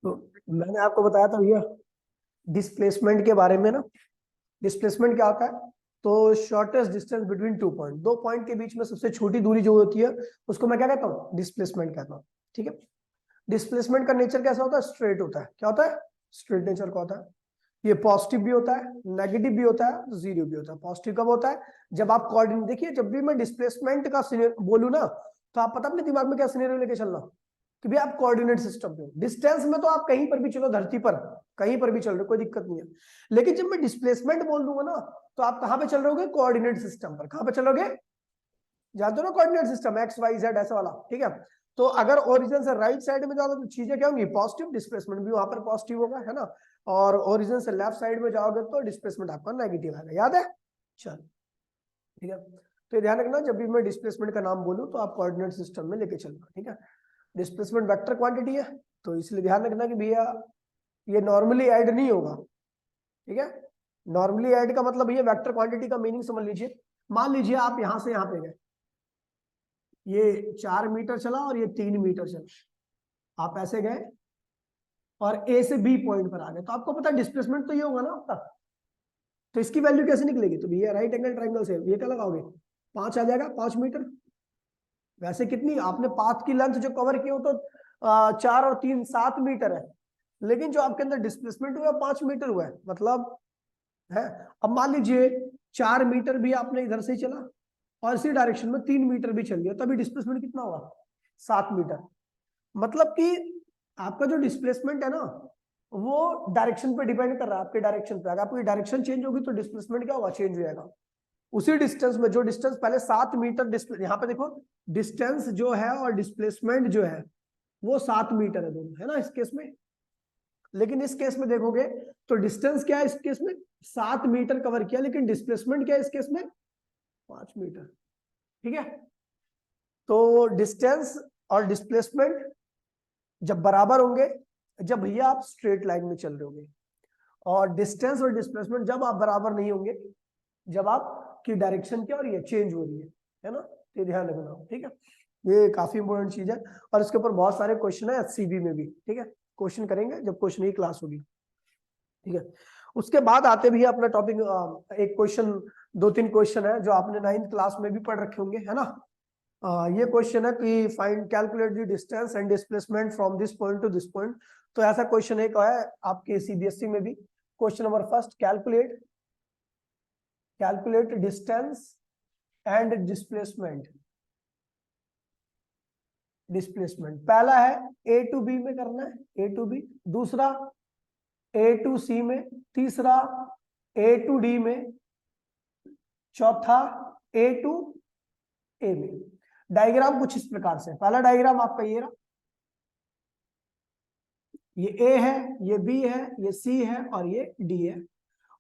तो मैंने आपको बताया था भैया डिस्प्लेसमेंट के बारे में ना। डिस्प्लेसमेंट क्या होता है? तो shortest distance between two point, दो पॉइंट के बीच में सबसे छोटी दूरी जो होती है उसको मैं क्या कहता हूँ? डिस्प्लेसमेंट कहता हूँ। ठीक है। डिस्प्लेसमेंट का नेचर कैसा होता है? स्ट्रेट होता है। क्या होता है? स्ट्रेट नेचर का होता है। ये पॉजिटिव भी होता है, नेगेटिव भी होता है, जीरो भी होता है। पॉजिटिव कब होता है? जब आप कोऑर्डिनेट, देखिए जब भी मैं डिस्प्लेसमेंट का बोलूं ना, तो आप पता अपने दिमाग में क्या सिनेरियो लेके चलना कि भाई आप कोऑर्डिनेट सिस्टम पे हो। डिस्टेंस में तो आप कहीं पर भी चलो, धरती पर कहीं पर भी चल रहे हो, कोई दिक्कत नहीं है। लेकिन जब मैं डिस्प्लेसमेंट बोल दूंगा ना, तो आप कहां पे चल रहे होगे? कोऑर्डिनेट सिस्टम पर। कहां पे चलोगे? जानते हो ना coordinate system, X Y Z ऐसा वाला। ठीक है। तो अगर ओरिजिन से राइट साइड में जाओगे तो चीजें क्या होंगी? पॉजिटिव। डिस्प्लेसमेंट भी वहां पर पॉजिटिव होगा, है ना। और ओरिजिन से लेफ्ट साइड में जाओगे तो डिस्प्लेसमेंट आपका नेगेटिव आएगा। याद है? चल ठीक है। तो ध्यान रखना, जब भी मैं डिस्प्लेसमेंट का नाम बोलूं तो आप कोऑर्डिनेट सिस्टम में लेके चलना। ठीक है। डिस्प्लेसमेंट वेक्टर क्वांटिटी है, तो इसलिए ध्यान रखना कि भैया ये नॉर्मली ऐड नहीं होगा। ठीक है। नॉर्मली ऐड का मतलब भैया वेक्टर क्वांटिटी का मीनिंग समझ लीजिए। मान लीजिए आप यहां से यहां पे गए, ये 4 मीटर चला और ये 3 मीटर चला। आप ऐसे गए और ए से बी पॉइंट पर आ गए, तो आपको पता है डिस्प्लेसमेंट तो ये होगा ना आपका। तो इसकी वैल्यू कैसे निकलेगी? तो भैया राइट एंगल ट्राइंगल से ये क्या लगाओगे? 5 आ जाएगा, 5 मीटर। वैसे कितनी आपने पाथ की लेंथ जो कवर की हो तो 4 और 3 7 मीटर है, लेकिन जो आपके अंदर डिस्प्लेसमेंट हुआ 5 मीटर हुआ है, मतलब है। अब मान लीजिए 4 मीटर भी आपने इधर से ही चला और इसी डायरेक्शन में 3 मीटर भी चल गया, तभी डिस्प्लेसमेंट कितना होगा? 7 मीटर। मतलब कि आपका जो डिस्प्लेसमेंट है ना, वो डायरेक्शन पे डिपेंड कर रहा है, आपके डायरेक्शन पे। अगर आपकी डायरेक्शन चेंज होगी तो डिस्प्लेसमेंट क्या होगा? चेंज हो जाएगा। उसी डिस्टेंस में, जो डिस्टेंस पहले 7 मीटर डिस्प्ले, यहाँ पे देखो डिस्टेंस जो है और डिस्प्लेसमेंट जो है वो 7 मीटर है, दोनों, है ना इस केस में। लेकिन इस केस में देखोगे तो डिस्टेंस क्या है इस केस में? 7 मीटर कवर किया, लेकिन डिस्प्लेसमेंट क्या है इस केस में? 5 मीटर। ठीक है। तो डिस्टेंस और डिस्प्लेसमेंट जब बराबर होंगे, जब भैया आप स्ट्रेट लाइन में चल रहे होंगे। और डिस्टेंस और डिस्प्लेसमेंट जब आप बराबर नहीं होंगे, जब आपकी डायरेक्शन क्या हो रही है? चेंज हो रही है ना। ये ध्यान रखना। ठीक है। ये काफी इंपॉर्टेंट चीज है और इसके ऊपर बहुत सारे क्वेश्चन है एचसीबी में भी। ठीक है। क्वेश्चन करेंगे जब क्वेश्चन की क्लास होगी। ठीक है। उसके बाद आते भी अपना टॉपिक, एक क्वेश्चन, 2-3 क्वेश्चन है जो आपने 9th क्लास में भी पढ़ रखे होंगे, है ना। ये क्वेश्चन है कि find calculate the distance and displacement from this point two this point. तो ऐसा क्वेश्चन एक है आपके सीबीएसई में भी। Question number first, calculate distance and displacement. पहला है ए टू बी में करना है, ए टू बी। दूसरा ए टू सी में। तीसरा ए टू डी में। चौथा ए टू ए में। डायग्राम कुछ इस प्रकार से, पहला डायग्राम आपका ये रहा, ये ए है, ये बी है, ये सी है और ये डी है।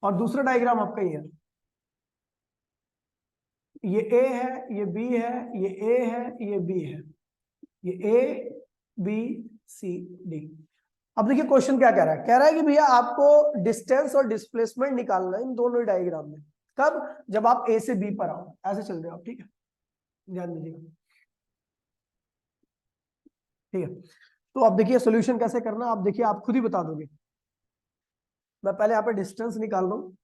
और दूसरा डायग्राम आपका ये है, ये ए है, ये बी है, ये ए है, ये बी है, ये ए बी सी डी। अब देखिए क्वेश्चन क्या कह रहा है? कह रहा है कि भैया आपको डिस्टेंस और डिस्प्लेसमेंट निकालना है इन दोनों डायग्राम में। कब? जब आप ए से बी पर आओ, ऐसे चल रहे हो आप। ठीक है, ध्यान दीजिएगा। ठीक है। तो अब देखिए सोल्यूशन कैसे करना, आप देखिए, आप खुद ही बता दोगे। मैं पहले यहाँ पे डिस्टेंस निकाल रहा हूँ।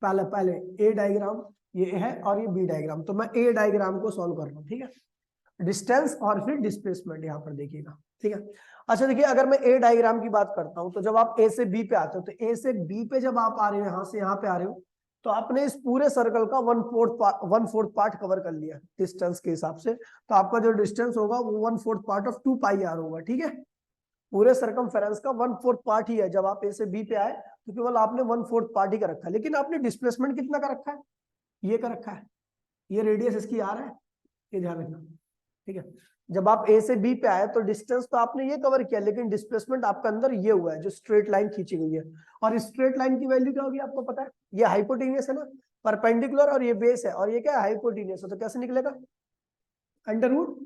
पहले ए डायग्राम ये है और ये बी डायग्राम, तो मैं ए डायग्राम को सॉल्व कर रहा हूँ। ठीक है। डिस्टेंस और फिर डिस्प्लेसमेंट यहाँ पर देखिएगा। ठीक है। अच्छा देखिए, अगर मैं ए डायग्राम की बात करता हूँ, तो जब आप ए से बी पे आते हो, तो ए से बी पे जब आप आ रहे हो, यहाँ से यहाँ पे आ रहे हो, तो आपने इस पूरे सर्कल का 1/4 पार्ट कवर कर लिया डिस्टेंस के हिसाब से। तो आपका जो डिस्टेंस होगा वो 1/4 पार्ट ऑफ 2πr होगा। ठीक है। पूरे सरकमफेरेंस का 1/4 पार्ट ही है। जब आप ए से बी पे आए तो केवल आपने 1/4 पार्ट ही का रखा है, लेकिन आपने डिस्प्लेसमेंट कितना का रखा है? ये का रखा है। ये रेडियस इसकी आर है, ये ध्यान रखना। ठीक है। जब आप ए से बी पे आए तो डिस्टेंस तो आपने ये कवर किया, लेकिन डिस्प्लेसमेंट आपका अंदर ये हुआ है, जो स्ट्रेट लाइन खींची गई है। और इस स्ट्रेट लाइन की वैल्यू क्या होगी आपको पता है? ये हाइपोटेनियस है ना, परपेंडिकुलर, और ये बेस है, और ये क्या है? हाइपोटेनियस है। तो कैसे निकलेगा? अंडर रूट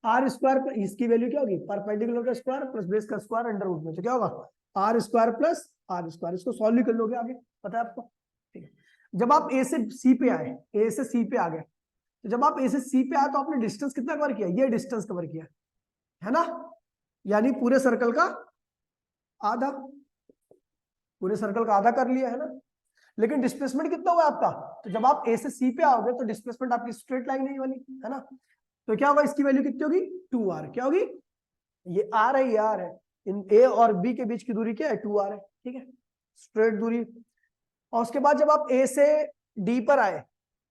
आर स्क्वायर, इसकी वैल्यू क्या होगी? परपेंडिकुलर का स्क्वायर प्लस बेस का स्क्वायर अंडर रूट में, तो क्या होगा? R square plus R square. इसको सॉल्व कर लोगे आगे, पता है आपको। ठीक है। जब आप ए से सी पे आए, ए से सी पे आ गए, तो जब आप ए से सी पे आए तो आपने डिस्टेंस कितना कवर किया? ये डिस्टेंस कवर किया, है ना। यानी पूरे सर्कल का आधा, पूरे सर्कल का आधा कर लिया है ना। लेकिन डिस्प्लेसमेंट कितना हुआ आपका, तो जब आप ए से सी पे आओगे तो डिस्प्लेसमेंट आपकी स्ट्रेट लाइन नहीं वाली है ना, तो क्या होगा, इसकी वैल्यू कितनी होगी, 2r। क्या होगी, ये r है, ये r है, इन a और b के बीच की दूरी क्या है, 2r है, ठीक है, स्ट्रेट दूरी। और उसके बाद जब आप a से d पर आए,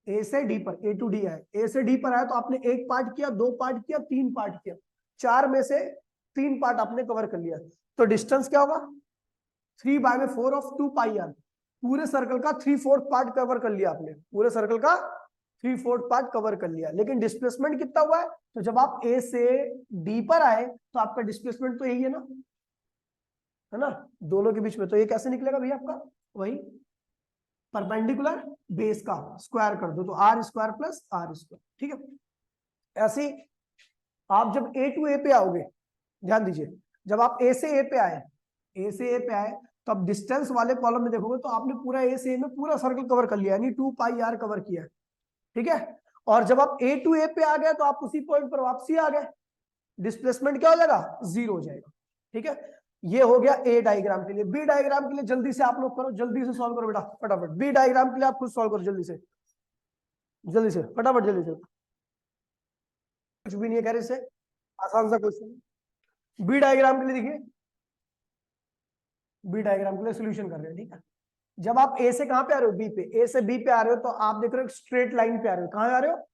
ए से डी पर, ए टू डी आए, ए से डी पर आए तो आपने एक पार्ट किया, दो पार्ट किया, तीन पार्ट किया, चार में से तीन पार्ट आपने कवर कर लिया, तो डिस्टेंस क्या होगा, 3/4 ऑफ 2πr। पूरे सर्कल का 3/4 पार्ट कवर कर लिया आपने, पूरे सर्कल का 3/4 पार्ट कवर कर लिया। लेकिन डिस्प्लेसमेंट कितना हुआ है, तो जब आप ए से डी पर आए तो आपका डिस्प्लेसमेंट तो यही है ना, दोनों के बीच में, तो ये कैसे निकलेगा भैया आपका, वही परपेंडिकुलर बेस का स्क्वायर कर दो, तो r square plus r square, ठीक है। ऐसे आप जब a टू a पे आओगे, ध्यान दीजिए, जब आप a से a पे आए, a से a पे आए, तो अब डिस्टेंस वाले कॉलम में देखोगे तो आपने पूरा a से a में पूरा सर्कल कवर कर लिया, यानी 2πr कवर किया, ठीक है। और जब आप a टू a पे आ गए तो आप उसी पॉइंट पर वापसी आ गए, डिस्प्लेसमेंट क्या हो जाएगा, 0 हो जाएगा, ठीक है। ये हो गया ए डायग्राम के लिए। बी डायग्राम के लिए जल्दी से आप लोग करो, जल्दी से सॉल्व करो बेटा फटाफट। बी डायग्राम के लिए आप खुद सॉल्व करो, जल्दी से फटाफट, जल्दी से, कुछ भी नहीं है कह रहे, इससे आसान सा क्वेश्चन। बी डायग्राम के लिए देखिए, बी डायग्राम के लिए सोल्यूशन कर रहे हैं, ठीक है। जब आप ए से कहां पे आ रहे हो, बी पे, ए से बी पे आ रहे हो तो आप देख रहे हो स्ट्रेट लाइन पे आ रहे हो, कहां आ रहे हो,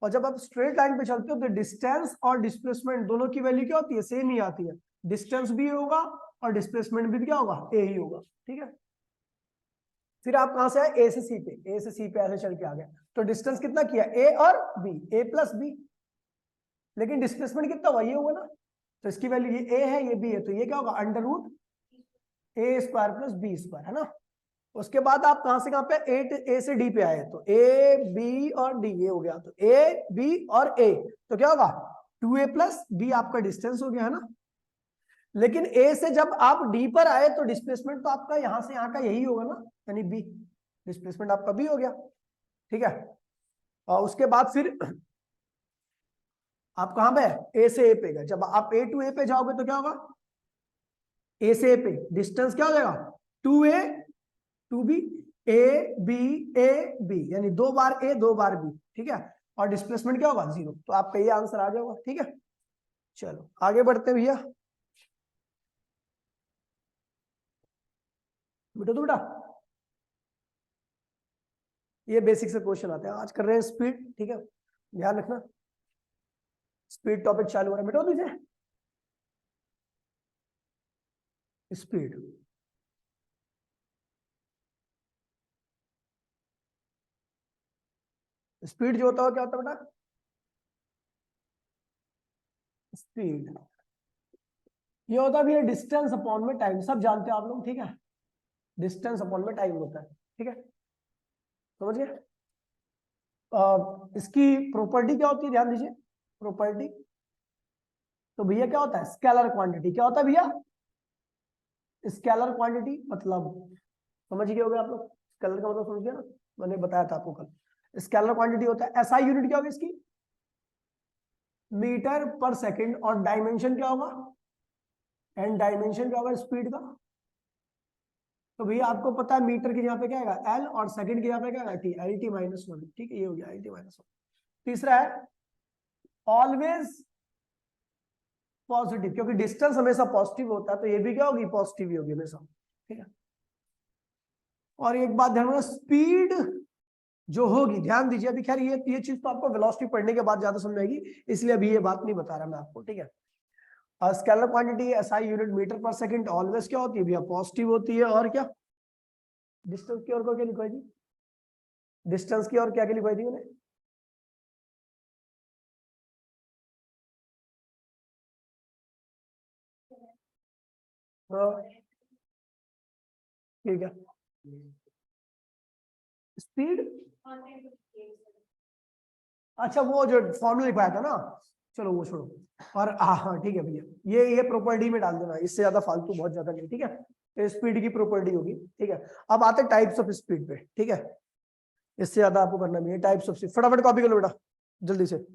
और जब आप स्ट्रेट लाइन पे चलते हो तो डिस्टेंस और डिस्प्लेसमेंट दोनों की वैल्यू क्या होती है, सेम ही आती है, डिस्टेंस भी होगा और डिस्प्लेसमेंट भी क्या होगा, ए ही होगा, ठीक है। फिर आप कहां से आए, ए से सी पे, ए से सी पे ऐसे चल के आ गए, तो डिस्टेंस कितना किया, ए और बी, ए प्लस बी, लेकिन डिस्प्लेसमेंट कितना हुआ, ये हुआ ना, तो इसकी वैल्यू ये ए है, ये बी है, तो ये क्या होगा, अंडर रूट ए स्क्वायर प्लस बी स्क्वायर, है ना। उसके बाद आप कहां से कहां पे, ए से डी पे आए, तो ए बी और डी, ये हो गया, तो ए बी और ए, तो क्या होगा, 2a प्लस बी आपका डिस्टेंस हो गया, है ना। लेकिन ए से जब आप डी पर आए तो डिस्प्लेसमेंट तो आपका यहां से यहां का यही होगा ना, यानी बी, डिस्प्लेसमेंट आपका बी हो गया, ठीक है। और उसके बाद फिर आप कहां पे, ए से ए पे गए, जब आप ए टू ए पे जाओगे तो क्या होगा, ए से ए पे डिस्टेंस क्या हो जाएगा, 2a 2b, ए बी, यानी 2 बार ए 2 बार बी, ठीक है। और डिस्प्लेसमेंट क्या होगा, 0, तो आपका ये आंसर आ जाएगा, ठीक है। चलो आगे बढ़ते हैं भैया, बेटा ये बेसिक से क्वेश्चन आते हैं, आज कर रहे हैं स्पीड, ठीक है, ध्यान रखना, स्पीड टॉपिक चालू हो रहा है, बेटा दीजिए स्पीड। स्पीड जो होता है क्या होता है बेटा, स्पीड ये होता है डिस्टेंस अपॉन में टाइम, सब जानते हैं आप लोग, ठीक है, डिस्टेंस अपॉन में टाइम होता है, ठीक है, समझ गए। इसकी प्रॉपर्टी क्या होती है, ध्यान दीजिए, प्रॉपर्टी, तो भैया क्या होता है, स्केलर क्वांटिटी, क्या होता है भैया, स्केलर क्वांटिटी, मतलब समझ गए होगे आप लोग, स्केलर का मतलब समझ गया ना, मैंने बताया था आपको कल, स्केलर क्वांटिटी होता है, एसआई यूनिट क्या होगी इसकी, मीटर पर सेकंड, और डायमेंशन क्या होगा, एंड डायमेंशन क्या होगा स्पीड का, तो भैया आपको पता है मीटर की जगह पे क्या आएगा एल, और सेकंड की जगह पे क्या आएगा टी, एल टी माइनस 1, ठीक है, ये हो गया एल टी माइनस 1। तीसरा है ऑलवेज पॉजिटिव, क्योंकि डिस्टेंस हमेशा पॉजिटिव होता है, तो ये भी क्या होगी, पॉजिटिव ही होगी हमेशा, ठीक है। और एक बात ध्यान रखना, स्पीड जो होगी, ध्यान दीजिए, अभी खैर ये चीज तो आपको वेलोसिटी पढ़ने के बाद ज्यादा समझ आएगी, इसलिए अभी ये बात नहीं बता रहा मैं आपको, ठीक है। Scalar quantity SI unit metre per second, always क्या होती है भैया, पॉजिटिव होती है, और क्या, डिस्टेंस की और को क्या लिखवाई थी, डिस्टेंस की और क्या क्या लिखवाई थी मैंने, ठीक है, स्पीड, अच्छा वो जो फॉर्मूला लिखवाया था ना, चलो वो छोड़ो, और हाँ ठीक है भैया, ये प्रॉपर्टी में डाल देना, इससे ज्यादा फालतू बहुत ज्यादा नहीं, ठीक है, तो स्पीड की प्रॉपर्टी होगी, ठीक है। अब आते टाइप्स ऑफ स्पीड पे, ठीक है, इससे ज्यादा आपको करना नहीं है, टाइप्स ऑफ स्पीड फटाफट कॉपी कर लो बेटा जल्दी से।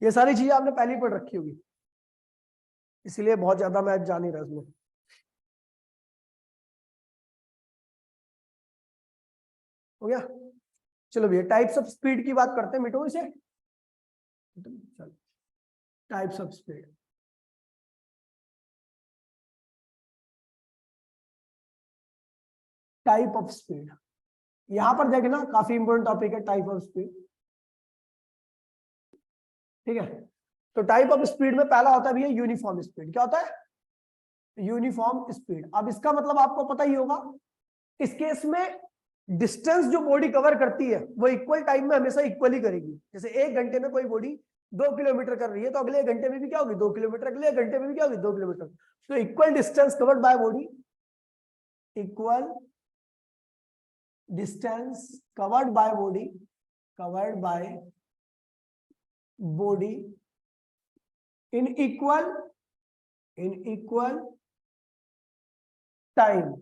ये सारी चीजें आपने पहले ही पढ़ रखी होगी, इसलिए बहुत ज्यादा मैं जा नहीं रहा इसमें। हो गया, चलो भैया टाइप्स ऑफ स्पीड की बात करते हैं, मिटो इसे। चलो types of speed, type of speed, यहां पर देखना काफी इंपॉर्टेंट टॉपिक है टाइप ऑफ स्पीड। ठीक है, तो टाइप ऑफ स्पीड में पहला होता है भैया यूनिफॉर्म स्पीड। क्या होता है? Uniform speed. अब इसका मतलब आपको पता ही होगा, इस केस में डिस्टेंस जो बॉडी कवर करती है वो इक्वल टाइम में हमेशा इक्वल ही करेगी। जैसे 1 घंटे में कोई बॉडी 2 किलोमीटर कर रही है, तो अगले 1 घंटे में भी क्या होगी? 2 किलोमीटर। अगले 1 घंटे में भी क्या होगी? 2 किलोमीटर। तो equal distance covered by body, equal distance covered by body, covered by body in equal time.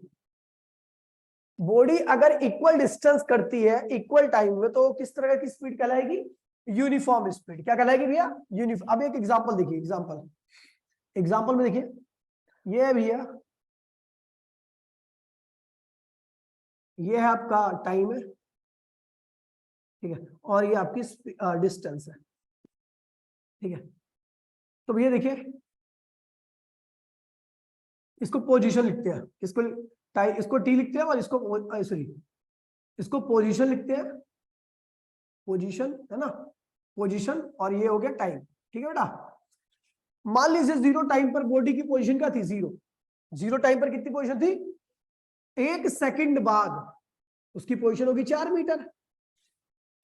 Body अगर इक्वल डिस्टेंस करती है इक्वल टाइम में, तो किस तरह की स्पीड कहलाएगी? Uniform speed. क्या कहलाएगी भैया? यूनिफॉर्म। अब एक एग्जांपल देखिए, एग्जांपल में देखिए, ये है भैया, ये है आपका टाइम है, ठीक है, और ये आपकी डिस्टेंस है। ठीक है, तो भैया देखिए, इसको पोजीशन लिखते हैं, इसको टी लिखते हैं, और इसको सॉरी, इसको पोजीशन लिखते हैं, पोजीशन है ना, पोजीशन, और ये हो गया टाइम। ठीक है बेटा, मान लीजिए 0 टाइम पर बॉडी की पोजीशन क्या थी? 0 टाइम पर कितनी पोजीशन थी? 1 सेकंड बाद उसकी पोजीशन होगी 4 मीटर।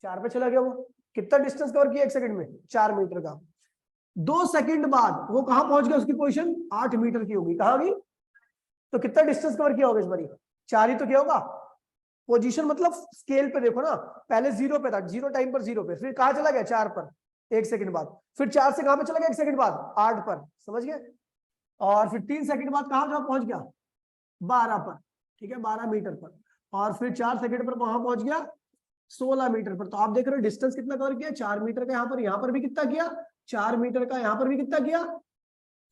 4 पे चला गया वो, कितना डिस्टेंस कवर किया 1 सेकंड में? 4 मीटर का। 2 सेकंड बाद वो कहां पहुंच गया? उसकी पोजीशन 8 मीटर की होगी। कहां होगी? तो कितना डिस्टेंस कवर किया होगा इस बारी? 4 ही तो किया होगा। पोजीशन मतलब स्केल पे देखो ना, पहले 0 पे था, 0 टाइम पर 0 पे, फिर कहां चला गया? 4 पर 1 सेकंड बाद, फिर 4 से कहां पे चला गया 1 सेकंड बाद? 8 पर। समझ गए? और फिर 3 सेकंड बाद कहां पहुंच गया? 12 पर। ठीक है, 12 मीटर पर। और फिर 4 सेकंड पर कहां पहुंच गया? 16 मीटर पर। तो आप देख रहे हो डिस्टेंस कितना कवर किया? 4 मीटर का। यहां पर भी कितना किया? 4 मीटर का। यहां पर भी कितना किया?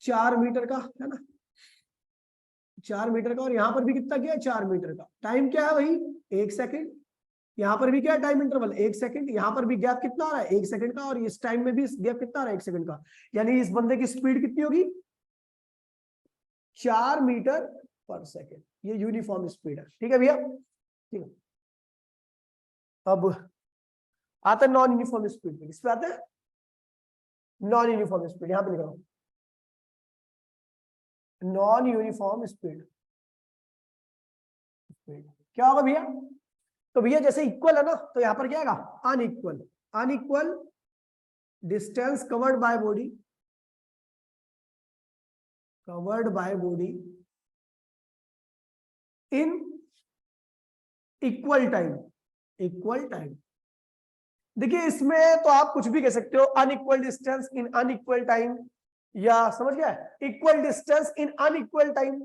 4 मीटर का, है ना, 4 मीटर का। और यहां पर भी कितना किया? 4 मीटर का। टाइम क्या है वही? 1 सेकंड। यहां पर भी क्या है? Time interval 1 second. यहां पर भी गैप कितना आ रहा है? 1 सेकंड का। और इस टाइम में भी गैप कितना आ रहा है? 1 सेकंड का। यानी इस बंदे की स्पीड कितनी होगी? 4 मीटर पर सेकंड। ये यूनिफॉर्म स्पीड है। ठीक है भैया, ठीक है। अब आता है नॉन यूनिफॉर्म स्पीड पे। किस पे आते हैं? Non uniform speed. यहां पे लिखा हूं, नॉन यूनिफॉर्म स्पीड। क्या होगा भैया? तो भैया जैसे इक्वल है ना, तो यहां पर क्या आएगा? Unequal. Unequal distance covered by body, covered by body in equal time, equal time. देखिए इसमें तो आप कुछ भी कह सकते हो, unequal distance in unequal time, या समझ गया, equal distance in unequal time.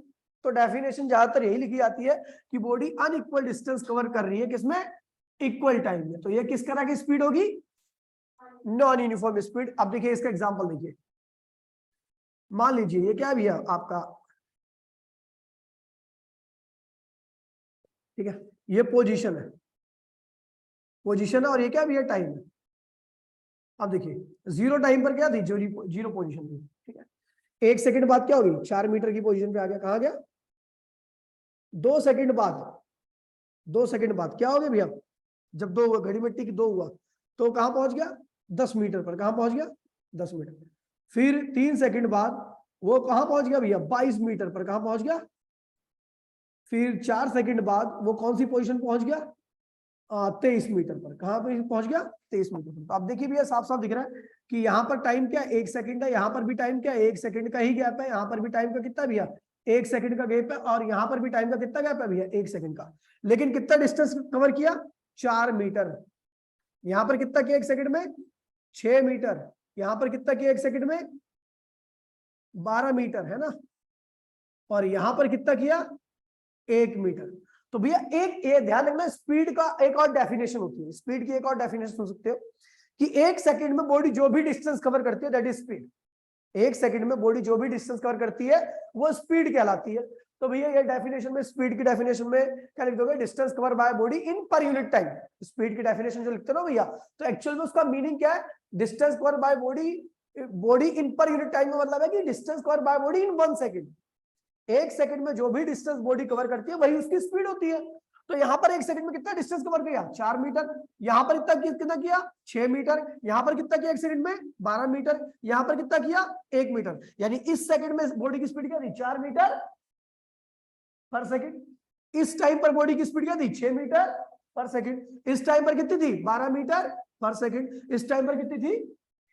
तो डेफिनेशन ज्यादातर यही लिखी जाती है कि बॉडी अनइक्वल डिस्टेंस कवर कर रही है, किसमें? इक्वल टाइम में। तो ये किस तरह की स्पीड होगी? Non uniform speed. अब देखिए इसका एग्जांपल देखिए, मान लीजिए ये क्या है भैया आपका, ठीक है, ये पोजीशन है, पोजीशन है, और ये क्या भैया? टाइम है। अब देखिए 0 टाइम पर क्या थी? 0 पोजीशन थी। ठीक है, 1 सेकंड बाद क्या होगी? 4 मीटर की पोजीशन पे आ गया। कहा गया? 2 सेकंड बाद, 2 सेकंड बाद क्या हो गया भैया? जब 2 हुआ, घड़ी मिट्टी की 2 हुआ, तो कहां पहुंच गया? 10 मीटर पर। कहां पहुंच गया? 10 मीटर पर। फिर 3 सेकंड बाद वो कहां पहुंच गया भैया? 22 मीटर पर। कहां पहुंच गया? फिर 4 सेकंड बाद वो कौन सी पोजीशन पहुंच गया? 23 मीटर पर। कहां पे पहुंच गया? 23 मीटर पर। तो आप देखिए भैया साफ साफ दिख रहा है कि यहाँ पर टाइम क्या? 1 सेकंड है। यहाँ पर भी टाइम क्या? 1 सेकंड का ही गैप है। यहाँ पर भी टाइम का कितना भैया? 1 सेकंड का गैप है। और यहाँ पर भी टाइम का कितना गैप है भैया? 1 सेकंड का। लेकिन कितना डिस्टेंस कवर किया? 4 मीटर। यहाँ पर कितना किया 1 सेकंड में? 6 मीटर। यहाँ पर कितना किया 1 सेकंड में? 12 मीटर, है ना। और यहाँ पर कितना किया? 1 मीटर। तो भैया एक ये ध्यान रखना, स्पीड का एक और डेफिनेशन होती है, स्पीड की एक और डेफिनेशन सुन सकते हो कि 1 सेकंड में बॉडी जो भी डिस्टेंस कवर करती है दैट इज स्पीड। 1 सेकंड में बॉडी जो भी डिस्टेंस कवर करती है वो स्पीड कहलाती है। तो भैया ये डेफिनेशन में, स्पीड की डेफिनेशन में क्या लिख दोगे, distance cover by body in per unit time. Speed की डेफिनेशन जो लिखते हो ना भैया, तो एक्चुअल में उसका मीनिंग क्या है, distance cover by body in per unit time का मतलब है कि distance cover by body in 1 second. 1 second में जो भी डिस्टेंस बॉडी कवर करती है वही उसकी स्पीड होती है। तो यहाँ पर 1 सेकंड में कितना डिस्टेंस कवर किया, 4 मीटर। यहाँ पर कितना किया, 6 मीटर। यहाँ पर कितना किया 1 सेकंड में, 12 मीटर। यहाँ पर कितना किया, 1 मीटर। यानी इस सेकंड में बॉडी की स्पीड क्या थी, 4 मीटर पर सेकंड। इस टाइम पर बॉडी की स्पीड क्या थी, 6 मीटर पर सेकंड। इस टाइम पर कितनी थी, 12 मीटर पर सेकंड। इस टाइम पर कितनी थी,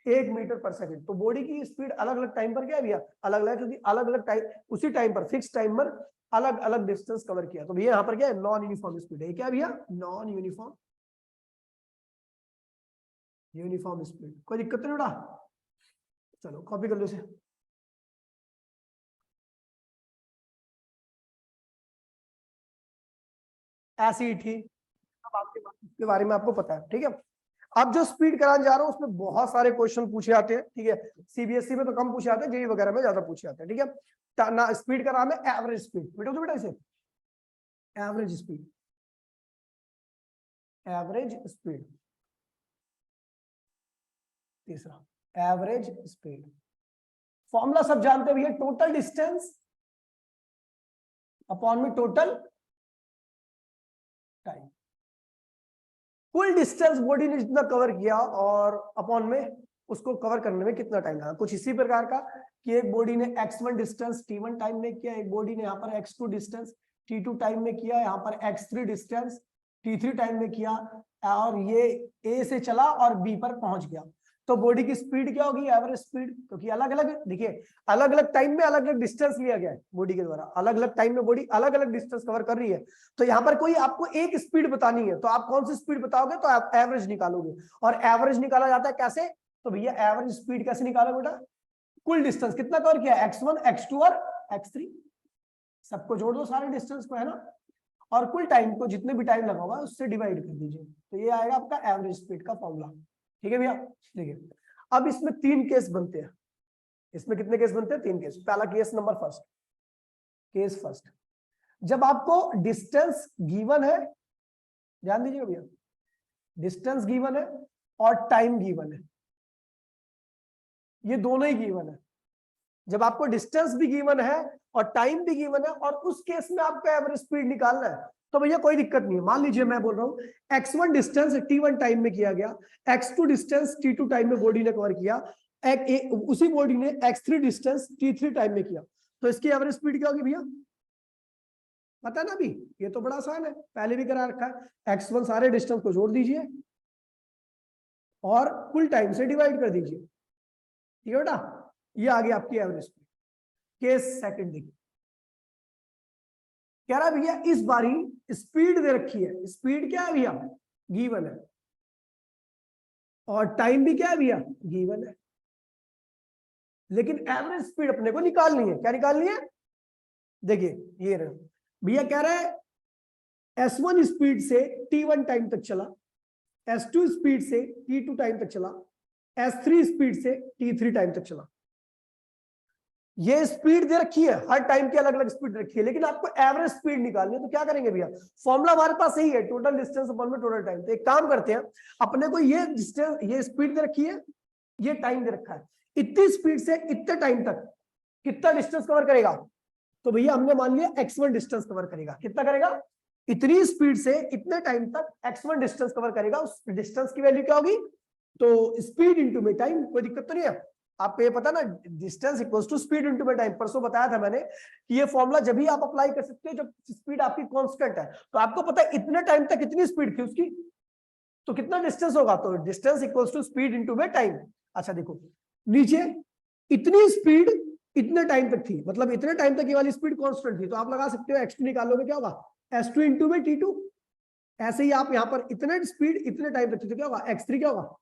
1 मीटर पर सेकंड। तो बॉडी की स्पीड अलग अलग टाइम पर क्या है भैया, अलग अलग, क्योंकि अलग अलग टाइम, उसी टाइम पर, फिक्स टाइम पर अलग अलग डिस्टेंस कवर किया। तो भैया यहाँ पर क्या है, नॉन यूनिफॉर्म स्पीड है। क्या भैया, नॉन यूनिफॉर्म स्पीड। कोई दिक्कत नहीं बेटा, चलो कॉपी कर लो इसे। ऐसी ही थी, अब आपके बारे में आपको पता है, ठीक है। अब जो स्पीड कराने जा रहा हूं उसमें बहुत सारे क्वेश्चन पूछे जाते हैं, ठीक है। सीबीएसई में तो कम पूछे जाते हैं, जेईई वगैरह में ज्यादा पूछे जाते हैं, ठीक है ना। स्पीड का नाम है एवरेज स्पीड, बेटा तो बेटा इसे एवरेज स्पीड, एवरेज स्पीड। तीसरा एवरेज स्पीड, फॉर्मूला सब जानते हैं भैया, टोटल डिस्टेंस अपॉन में टोटल टाइम। कुल डिस्टेंस बॉडी ने जितना कवर किया और अपॉन में उसको कवर करने में कितना टाइम लगा। कुछ इसी प्रकार का कि एक बॉडी ने x1 डिस्टेंस t1 टाइम में किया, एक बॉडी ने यहाँ पर x2 डिस्टेंस t2 टाइम में किया, यहाँ पर x3 डिस्टेंस t3 टाइम में किया, और ये A से चला और B पर पहुंच गया। तो बॉडी की स्पीड क्या होगी, एवरेज स्पीड, क्योंकि अलग अलग, देखिए अलग अलग टाइम में अलग अलग डिस्टेंस लिया गया है बॉडी के द्वारा, अलग अलग टाइम में बॉडी अलग अलग डिस्टेंस कवर कर रही है। तो यहाँ पर कोई आपको एक स्पीड बतानी है, तो आप कौन सी स्पीड बताओगे, तो आप एवरेज निकालोगे। और एवरेज निकाला जाता है कैसे, तो भैया एवरेज स्पीड कैसे निकालो बेटा, कुल डिस्टेंस कितना कवर किया, x1 x2 और x3, सबको जोड़ दो सारे डिस्टेंस को, है ना, और कुल टाइम को, जितने भी टाइम लगा होगा उससे डिवाइड कर दीजिए, तो ये आएगा आपका एवरेज स्पीड का फॉर्मूला। ठीक है भैया, देखिए अब इसमें 3 केस बनते हैं। इसमें कितने केस बनते हैं, 3 केस। पहला case number first, case first, जब आपको डिस्टेंस गिवन है, ध्यान दीजिएगा भैया, डिस्टेंस गिवन है और टाइम गिवन है, ये दोनों ही गिवन है। जब आपको डिस्टेंस भी गिवन है और टाइम भी गिवन है और उस केस में आपको एवरेज स्पीड निकालना है, तो भैया कोई दिक्कत नहीं है। मान लीजिए मैं बोल रहा हूं x1 डिस्टेंस t1 टाइम में किया गया, x2 डिस्टेंस t2 टाइम में बॉडी ने कवर किया, उसी बॉडी ने x3 डिस्टेंस t3 टाइम में किया, तो इसकी एवरेज स्पीड क्या होगी भैया, पता है ना अभी, ये तो बड़ा आसान है, पहले भी करा रखा है। x1 सारे डिस्टेंस को जोड़ दीजिए और कुल टाइम से डिवाइड कर दीजिए, ठीक है बेटा, ये आ गई आपकी एवरेज स्पीड। केस सेकंड देखिए, कह रहा है भैया इस बारी स्पीड दे रखी है, स्पीड क्या है भैया, गिवन है, और टाइम भी क्या है भैया, गिवन है, लेकिन एवरेज स्पीड अपने को निकालनी है। क्या निकालनी है, देखिए ये रहे भैया, कह रहा है S1 स्पीड से T1 टाइम तक चला, S2 स्पीड से T2 टाइम तक चला, S3 स्पीड से T3 टाइम तक चला। ये स्पीड दे रखी है, हर टाइम की अलग अलग स्पीड रखी है, लेकिन आपको एवरेज स्पीड निकालनी है। तो क्या करेंगे भैया, फॉर्मूला हमारे पास सही है, टोटल डिस्टेंस अपॉन में टोटल टाइम। तो एक काम करते हैं, अपने को ये डिस्टेंस, ये स्पीड दे रखी है, ये टाइम दे रखा है, इतनी स्पीड से इतने टाइम तक कितना डिस्टेंस कवर करेगा, तो भैया हमने मान लिया x1 डिस्टेंस कवर करेगा। कितना करेगा, इतनी स्पीड से इतने टाइम तक x1 डिस्टेंस कवर करेगा। उस डिस्टेंस की वैल्यू क्या होगी, तो स्पीड इंटू में टाइम। कोई दिक्कत तो नहीं है, आपको ये पता ना, distance equals to speed into में टाइम। परसों बताया था मैंने कि ये फॉर्मूला जब भी आप अप्लाई कर सकते हो जब स्पीड आपकी कांस्टेंट है। तो आपको पता है इतने टाइम तक कितनी स्पीड थी उसकी, तो कितना डिस्टेंस होगा, तो distance equals to speed into में टाइम। अच्छा देखो नीचे, इतनी स्पीड इतने टाइम तक थी, मतलब इतने टाइम तक ये वाली स्पीड कांस्टेंट थी, तो आप लगा सकते हो x2 निकालोगे क्या होगा, s2 इंटू में t2। ऐसे ही आप यहाँ पर इतने स्पीड इतने टाइम तक थी, तो क्या होगा, x3 क्या होगा,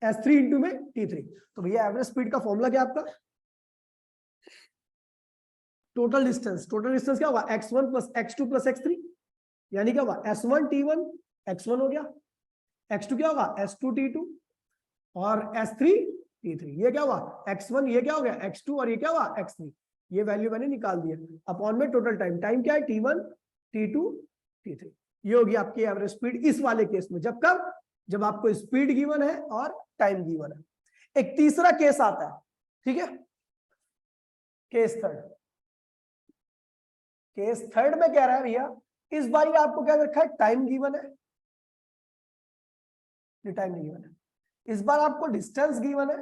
s3 इंटू में t3। तो भैया एवरेज स्पीड का फॉर्मूला क्या आपका, टोटल डिस्टेंस क्या होगा, x1 plus x2 plus x3, यानी क्या होगा, s1 t1 x1 हो गया, x2 क्या होगा, s2 t2, और S3 T3, ये क्या हुआ x1, ये क्या हो गया x2 और ये क्या हुआ x3, ये वैल्यू मैंने निकाल दिया। अपॉन में टोटल टाइम, टाइम क्या है T1 T2 T3, ये होगी आपकी एवरेज स्पीड इस वाले केस में। जब कब, जब आपको स्पीड गिवन है और टाइम गिवन है। एक तीसरा केस आता है, ठीक है, केस थर्ड। केस थर्ड में कह रहा है भैया इस बार आपको क्या रखा है, टाइम गिवन है, ये टाइम नहीं गिवन है। इस बार आपको डिस्टेंस गिवन है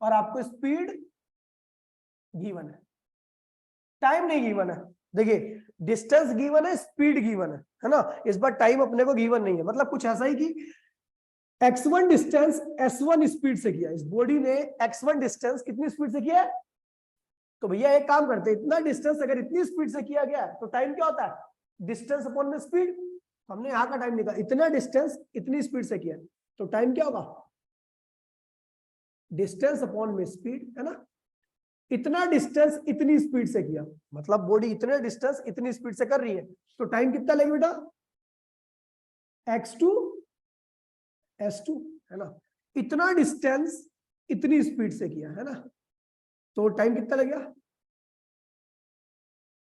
और आपको स्पीड गिवन है, टाइम नहीं गिवन है। देखिए डिस्टेंस गिवन है, स्पीड गिवन है ना। इस बार टाइम अपने को गिवन नहीं है, मतलब कुछ ऐसा ही कि x1 डिस्टेंस s1 स्पीड से किया, इस बॉडी ने x1 डिस्टेंस कितनी स्पीड से किया है, तो भैया एक काम करते हैं, इतना डिस्टेंस अगर इतनी स्पीड से किया गया है तो टाइम क्या होता है, डिस्टेंस अपॉन में स्पीड। हमने यहाँ का टाइम निकाला, इतना डिस्टेंस इतनी स्पीड से किया तो टाइम क्या होगा, डिस्टेंस अपॉन में स्पीड, है ना। इतना डिस्टेंस इतनी स्पीड से किया, मतलब बॉडी इतने डिस्टेंस इतनी स्पीड से कर रही है, तो टाइम कितना लगेगा बेटा, x2 s2, है ना। इतना डिस्टेंस इतनी स्पीड से किया, है ना, तो टाइम कितना लगेगा,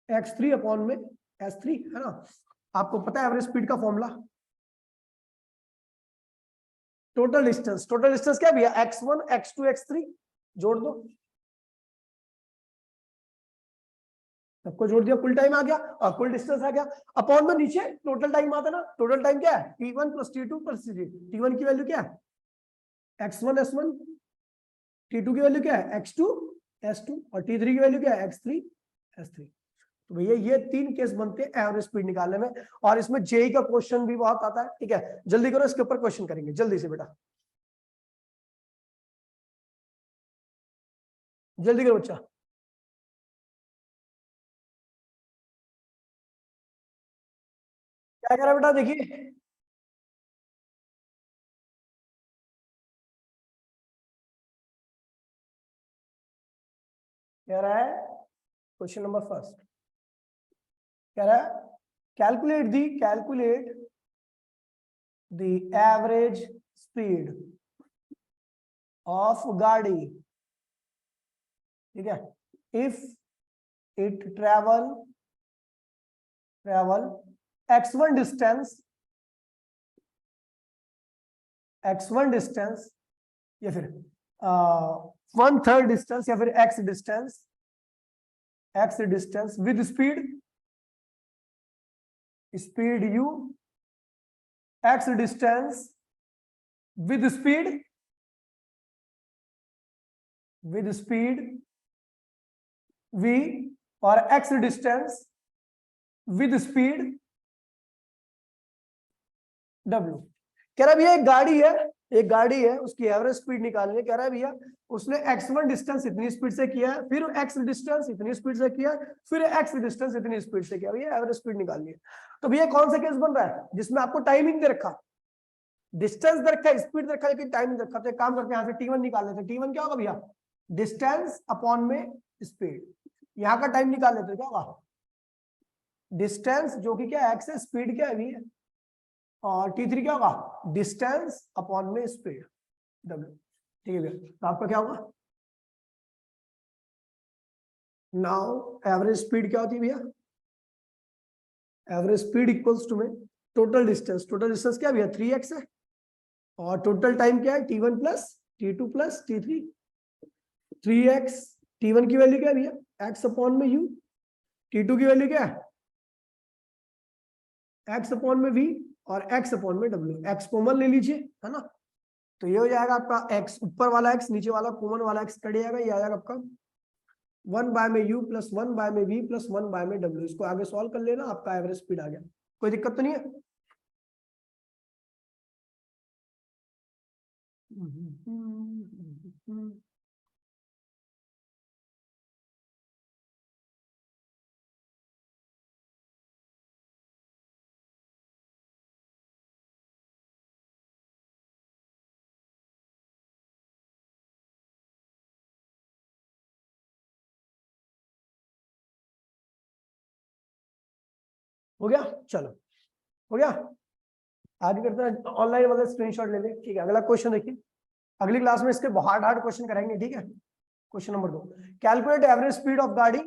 x3 अपॉन में s3, है ना। आपको पता है एवरेज स्पीड का formula, total distance, total distance क्या भैया, x1 x2 x3, जोड़ दो, सबको जोड़ दिया, कुल टाइम आ गया और कुल डिस्टेंस आ गया। अपॉन में नीचे टोटल टाइम आता ना, टोटल टाइम क्या है, t1 plus t2 plus t3। t1 की वैल्यू क्या है x1 s1, t2 की वैल्यू क्या है x2 s2 और t3 की वैल्यू क्या है x3 s3। तो भैया ये तीन केस बनते हैं एवरेज स्पीड निकालने में, और इसमें जेई का क्वेश्चन भी बहुत आता है, ठीक है। जल्दी करो, इसके ऊपर क्वेश्चन करेंगे जल्दी से बेटा, जल्दी करो बच्चा। क्या कह रहा है बेटा, देखिए कह रहा है क्वेश्चन नंबर फर्स्ट, कह रहा है calculate the average speed of गाड़ी, ठीक है, if it travel x1 distance या फिर 1/3 डिस्टेंस या फिर x distance with speed u, x distance with speed v और x distance with speed w। कह रहा है भैया एक गाड़ी है उसकी एवरेज स्पीड निकालनी है। कह रहा है भैया उसने x1 डिस्टेंस इतनी स्पीड से किया है, फिर x डिस्टेंस इतनी स्पीड से किया, फिर x डिस्टेंस इतनी स्पीड से किया, भैया एवरेज स्पीड निकालनी है। तो भैया कौन सा केस बन रहा है जिसमें आपको टाइमिंग दे रखा, डिस्टेंस दे रखा है, स्पीड दे रखा है, लेकिन टाइम दे रखा। तो एक काम करते हैं, यहाँ से t1 निकाल लेते हैं। t1 क्या होगा भैया, डिस्टेंस अपॉन में स्पीड, यहाँ का टाइम निकाल लेते हैं, क्या होगा डिस्टेंस जो कि क्या है x है, स्पीड क्या है v है, और t3 क्या होगा डिस्टेंस अपॉन में स्पीड w, ठीक है भैया। तो आपका क्या होगा, नाउ एवरेज स्पीड क्या होती है भैया, एवरेज स्पीड इक्वल्स टू में टोटल डिस्टेंस, टोटल डिस्टेंस क्या भैया 3x है, और टोटल टाइम क्या है t1 plus t2 plus t3, 3x, t1 की वैल्यू क्या है भैया x अपॉन में u, t2 की वैल्यू क्या है x अपॉन में v और x अपॉन में w। x कॉमन ले लीजिए, है ना, तो ये हो जाएगा आपका x, ऊपर वाला x नीचे वाला कॉमन वाला x कट जाएगा, ये आ जाएगा आपका 1 बाय में u प्लस 1 बाय में v प्लस 1 बाय में w। इसको आगे सॉल्व कर लेना, आपका एवरेज स्पीड आ गया। कोई दिक्कत तो नहीं है। हो गया, चलो हो गया। आगे करते हैं, ऑनलाइन वाला स्क्रीनशॉट ले ले। ठीक है, अगला क्वेश्चन देखिए। अगली क्लास में इसके हार्ड हार्ड क्वेश्चन कराएंगे। ठीक है, question number 2, calculate average speed of गाड़ी।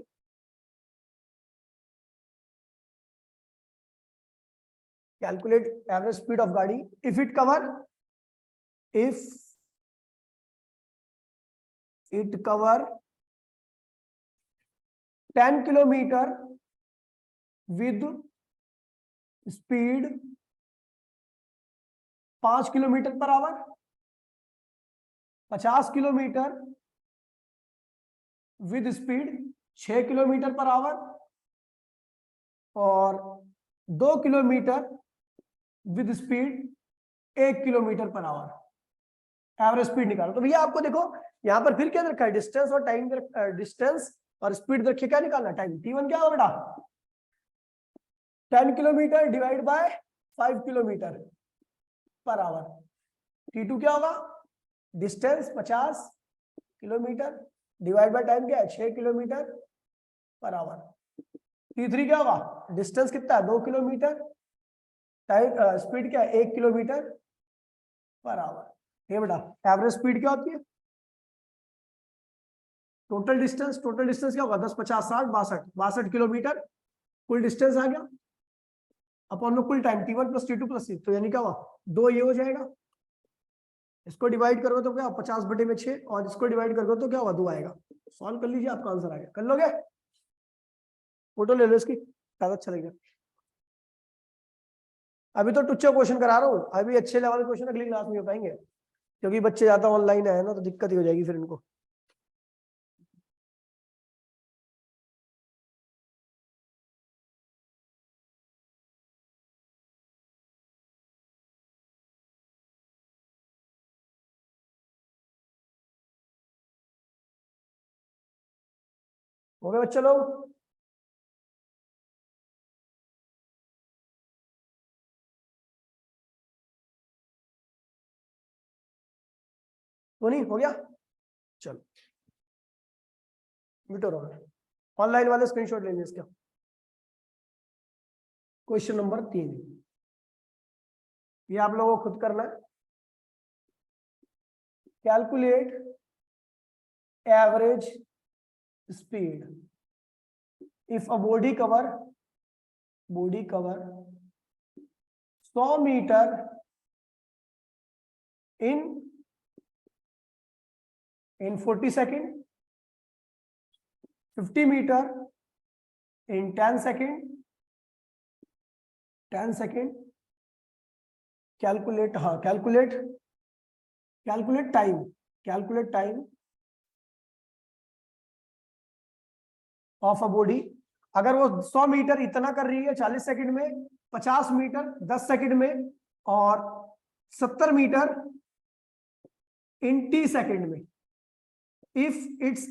कैलकुलेट एवरेज स्पीड ऑफ गाड़ी if it cover 10 kilometre with speed 5 kilometre per hour, 50 kilometre with speed 6 kilometre per hour, और 2 kilometre with speed 1 kilometre per hour. Average speed निकालो। तो भैया आपको देखो यहां पर फिर क्या रखा है, डिस्टेंस और टाइम, डिस्टेंस और स्पीड रखिए, क्या निकालना, टाइम। T1 क्या होगा बेटा, 10 kilometre divide by 5 kilometre per hour. T2 क्या होगा, distance 50 kilometre divide by time क्या है, 6 किलोमीटर पर आवर। T3 क्या होगा, डिस्टेंस कितना है, 2 किलोमीटर, टाइम स्पीड क्या है, 1 किलोमीटर पर आवर। ये बेटा एवरेज स्पीड क्या होती है, टोटल डिस्टेंस क्या होगा, 10 50 60 62 किलोमीटर कुल डिस्टेंस आ गया, अपॉन में कुल time T1 plus T2 plus 6, तो यानी क्या हुआ, 2 ये हो जाएगा। इसको डिवाइड करोगे तो क्या, 50/6, और इसको डिवाइड करोगे तो क्या होगा, 2 आएगा। सॉल्व कर लीजिए, आपका आंसर आ गया। कर लोगे, फोटो ले लो इसकी, ज्यादा अच्छा लगेगा। अभी तो टुच्चा क्वेश्चन करा रहा हूँ, अभी अच्छे लेवल क्वेश्चन अगली क्लास में हो पाएंगे, क्योंकि बच्चे ज्यादा ऑनलाइन आए ना, तो दिक्कत ही हो जाएगी फिर इनको। हो गए बच्चे लोग, तो नहीं हो गया, चलो मिटो रहो। ऑनलाइन वाले स्क्रीनशॉट लेंगे इसका। क्वेश्चन नंबर 3, ये आप लोगों को खुद करना है। Calculate average speed if a body cover 100 metre in 40 second, 50 metre in 10 second, calculate, हाँ calculate time of a body. अगर वो 100 मीटर इतना कर रही है 40 सेकंड में, 50 मीटर 10 सेकंड में, और 70 मीटर इन 30 सेकंड में, इफ इट्स